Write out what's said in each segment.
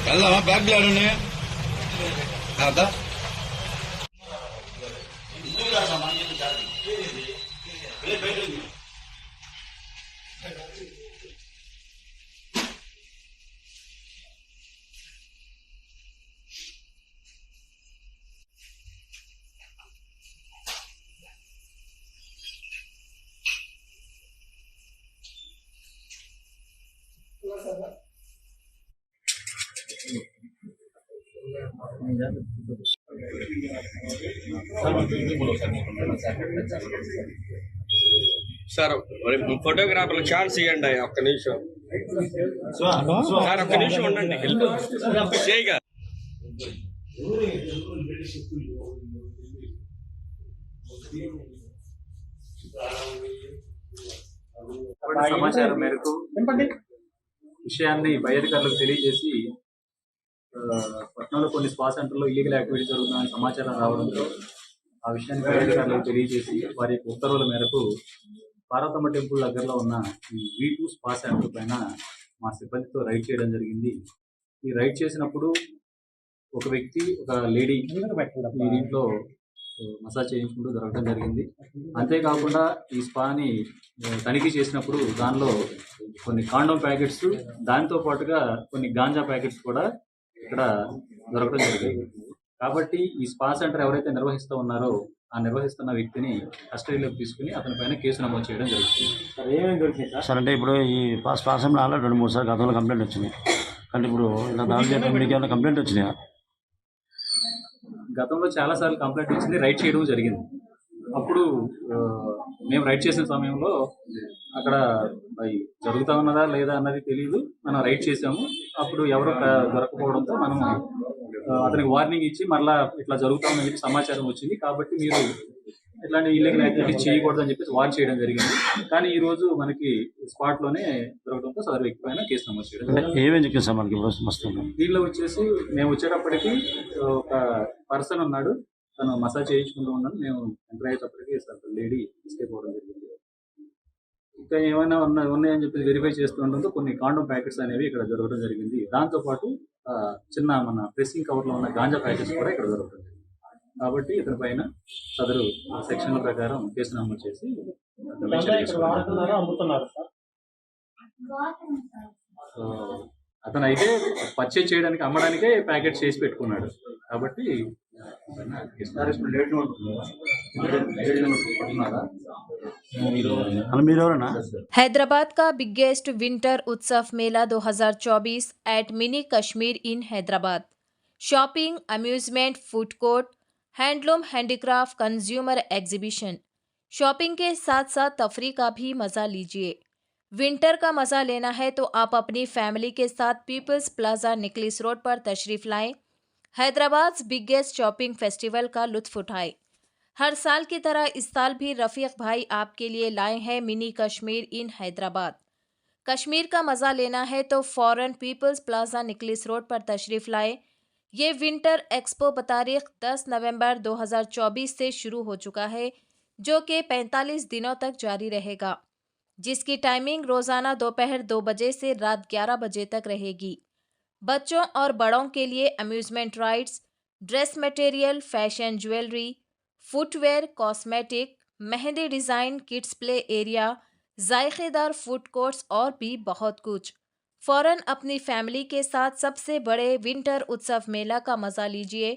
వెళ్దామా బ్యాగ్ లేడండి అదా సార్ ఫోటోగ్రాఫర్లు ఛాన్స్ ఇవ్వండి ఒక్క నిమిషం సార్ ఒక్క నిమిషం ఉండండి చేయగా సమాచారం మేరకు విషయాన్ని పై అధికారులకు తెలియజేసి పట్టణంలో కొన్ని స్పా సెంటర్లో ఇల్లీగల్ యాక్టివిటీ జరుగుతుందని సమాచారం రావడంతో ఆ విషయాన్ని పై అధికారులకు తెలియజేసి వారి యొక్క ఉత్తర్వుల మేరకు పార్వతమ్మ టెంపుల్ దగ్గరలో ఉన్న ఈ V2 స్పా సెంటర్ పైన మా సిబ్బందితో రైడ్ చేయడం జరిగింది. ఈ రైడ్ చేసినప్పుడు ఒక వ్యక్తి ఒక లేడీ ఈ దీంట్లో మసాజ్ చేయించుకుంటూ దొరకడం జరిగింది. అంతేకాకుండా ఈ స్పాని తనిఖీ చేసినప్పుడు దానిలో కొన్ని కాండోమ్ ప్యాకెట్స్, దాంతో పాటుగా కొన్ని గాంజా ప్యాకెట్స్ కూడా ఇక్కడ దొరకడం జరిగింది. కాబట్టి ఈ స్పా సెంటర్ ఎవరైతే నిర్వహిస్తూ ఉన్నారో ఆ నిర్వహిస్తున్న వ్యక్తిని కస్టడీలోకి తీసుకుని అతని పైన కేసు నమోదు చేయడం జరుగుతుంది. సార్ అంటే ఇప్పుడు ఈ స్పా సెంటర్ ఆల్రెడీ 2-3 సార్లు గతంలో కంప్లైంట్ వచ్చినాయి. అంటే ఇప్పుడు ఇలా దాని చేయడం మీకు ఏమైనా కంప్లైంట్ వచ్చినాయా? గతంలో చాలాసార్లు కంప్లైంట్ వచ్చింది, రైడ్ చేయడం జరిగింది. అప్పుడు మేము రైడ్ చేసిన సమయంలో అక్కడ జరుగుతూ ఉన్నదా లేదా అన్నది తెలియదు. మనం రైడ్ చేసాము. అప్పుడు ఎవరో దొరకపోవడంతో మనం అతనికి వార్నింగ్ ఇచ్చి మరలా ఇట్లా జరుగుతామని చెప్పి సమాచారం వచ్చింది. కాబట్టి మీరు ఇట్లాంటి ఇల్లీగల్ యాక్టివిటీ చేయకూడదని చెప్పేసి వార్న్ చేయడం జరిగింది. కానీ ఈ రోజు మనకి స్పాట్ లోనే దొరకడంతో సదరు వ్యక్తి పైన కేసు నమోదు చేయడం. ఏమేమి చెప్పింది సార్ మనకి? దీనిలో వచ్చేసి మేము వచ్చేటప్పటికి ఒక పర్సన్ ఉన్నాడు, తను మసాజ్ చేయించుకుంటూ ఉన్నాడు. మేము ఎంటర్ అయ్యేటప్పటికి లేడీ ఎస్కేప్ అవ్వడం జరిగింది. ఇంకా ఏమైనా ఉన్నాయని చెప్పి వెరిఫై చేస్తుండడంతో కొన్ని కాండోమ్ ప్యాకెట్స్ అనేవి ఇక్కడ దొరకడం జరిగింది. దాంతోపాటు చిన్న మన ప్రెస్సింగ్ కవర్లో ఉన్న గాంజా ప్యాకెట్స్ కూడా ఇక్కడ దొరకడం జరిగింది. కాబట్టి ఇతని పైన సదరు సెక్షన్ల ప్రకారం కేసు నమోదు చేసి అతను అయితే పర్చేజ్ చేయడానికి అమ్మడానికే ప్యాకెట్ చేసి పెట్టుకున్నాడు. కాబట్టి हैदराबाद का बिगेस्ट विंटर उत्सव मेला 2024 at mini Kashmir in Hyderabad. Shopping, amusement, food court, handloom, handicraft, consumer exhibition. Shopping के साथ साथ तफरी का भी मज़ा लीजिए। विंटर का मज़ा लेना है तो आप अपनी फैमिली के साथ पीपल्स प्लाजा निकलिस रोड पर तशरीफ़ लाएं। हैदराबाद बिगेस्ट शॉपिंग फेस्टिवल का लुत्फ उठाएं। हर साल की तरह इस साल भी रफ़ीक भाई आपके लिए लाए हैं मिनी कश्मीर इन हैदराबाद। कश्मीर का मज़ा लेना है तो फ़ौरन पीपल्स प्लाजा निकलिस रोड पर तशरीफ़ लाएं। ये विंटर एक्सपो बतारीख 10 नवंबर 2024 से शुरू हो चुका है, जो कि 45 दिनों तक जारी रहेगा, जिसकी टाइमिंग रोज़ाना दोपहर 2 बजे से रात 11 बजे तक रहेगी। बच्चों और बड़ों के लिए amusement rides, dress material, fashion jewellery, footwear, cosmetic, mehndi design, kids play area, जायकेदार फूड कोर्ट्स और भी बहुत कुछ। फ़ौरन अपनी फैमिली के साथ सबसे बड़े विंटर उत्सव मेला का मज़ा लीजिए।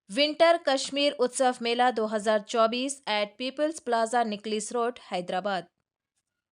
विंटर कश्मीर उत्सव मेला 2024 एट पीपल्स प्लाजा निकलिस रोड, हैदराबाद।